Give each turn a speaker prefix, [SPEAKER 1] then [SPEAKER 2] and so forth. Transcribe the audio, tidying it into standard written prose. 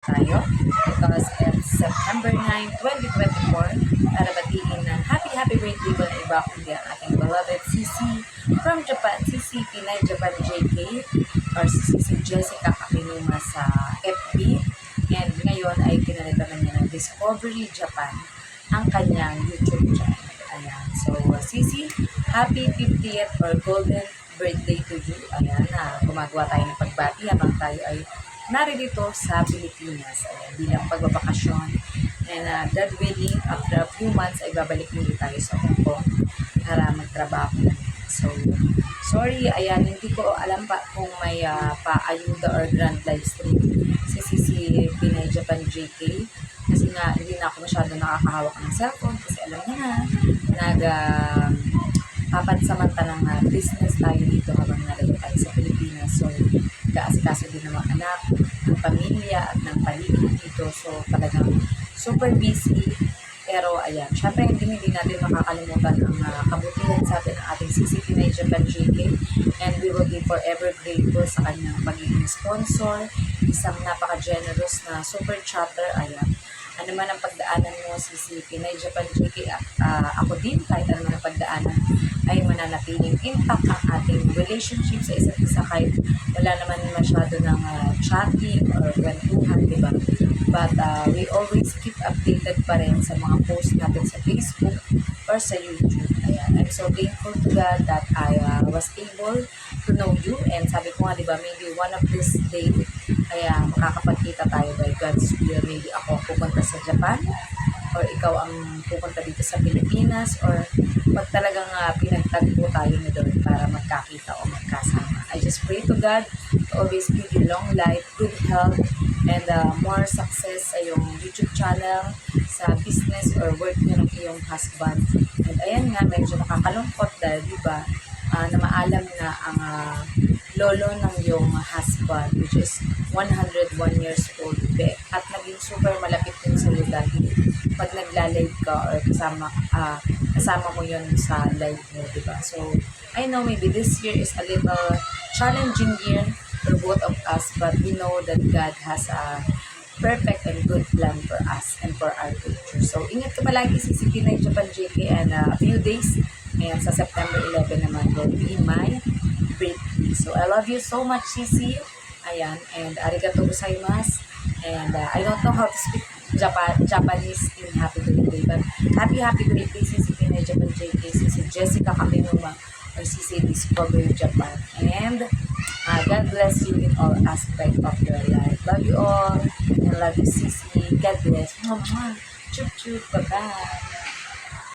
[SPEAKER 1] tayo because it's September 9, 2024 para batiin ng happy birthday ko na iba kundi ang ating beloved Sisi from Japan, Sisi Pinay Japan JK or si Jessica Kapinuma sa FB, and ngayon ay pinalitan niya ng Discovery Japan ang kanyang YouTube channel. Ayan. So, Sisi, happy 50th or golden birthday to you. Ayan, gumagawa tayo ng pagbati habang tayo ay narito sa Pilipinas. Ayan, bilang pagbabakasyon. And God willing, after a few months ay babalik muli tayo sa Hong Kong para magtrabaho. So, sorry, ayan, hindi ko alam pa kung may paayuda or grand live stream si Sisi Pinay Japan JK. Kasi nga, hindi na ako masyado nakakahawak ng cellphone kasi alam niya na, papansamantalang business tayo dito habang nalalo tayo sa Pilipinas. So, kaasikaso din ng mga anak, ng pamilya at ng paligid dito. So, talagang super busy. Pero, ayan, syempre hindi natin makakalimutan ang kabutihan sa atin ng ating Sisi Pinay Japan JK. And we will be forever grateful sa kanyang pagiging sponsor. Isang napaka-generous na super chatter. Ayan. Ano man ang pagdaanan mo, Sisi Pinay Japan JK, ako din, kahit ano man ang pagdaanan, ay mananatiling intact ang ating relationship sa isa't isa kahit wala naman masyado ng chatting or kwentuhan, diba? But we always keep updated pa rin sa mga posts natin sa Facebook or sa YouTube. Ayan. I'm so thankful to God that I was able to know you, and sabi ko nga, diba, maybe one of this day ay makakapagkita tayo by God's will. Maybe ako pupunta sa Japan or ikaw ang pupunta dito sa Pilipinas, or pag talagang pinagtagpo tayo na doon para magkakita o magkasama. I just pray to God to always give you long life, good health, and more success sa iyong YouTube channel, sa business or work niyo ng iyong husband. And ayan nga, medyo nakakalungkot dahil diba, na maalam na ang lolo ng iyong husband, which is 101 years old, at naging super malapit din sa iyo dahil pag nagla-live ka or kasama mo yun sa live mo, diba? So, I know maybe this year is a little challenging year for both of us, but we know that God has a perfect and good plan for us and for our future. So, ingat ka palagi, Sisi Pinay Japan JK, and a few days, and sa September 11 naman will be my birthday. So, I love you so much, Sisi. Ayan, and arigatou gozaimasu. And I don't know how to speak Japanese in happy birthday, but happy birthday, Sisi Pinay Japan JK, Sisi Jessica Kapinuma, or Sisi Discovery Japan. And God bless you in all aspects of your life. Love you all, and love you, Sisi. God bless. Chup chup, bye-bye.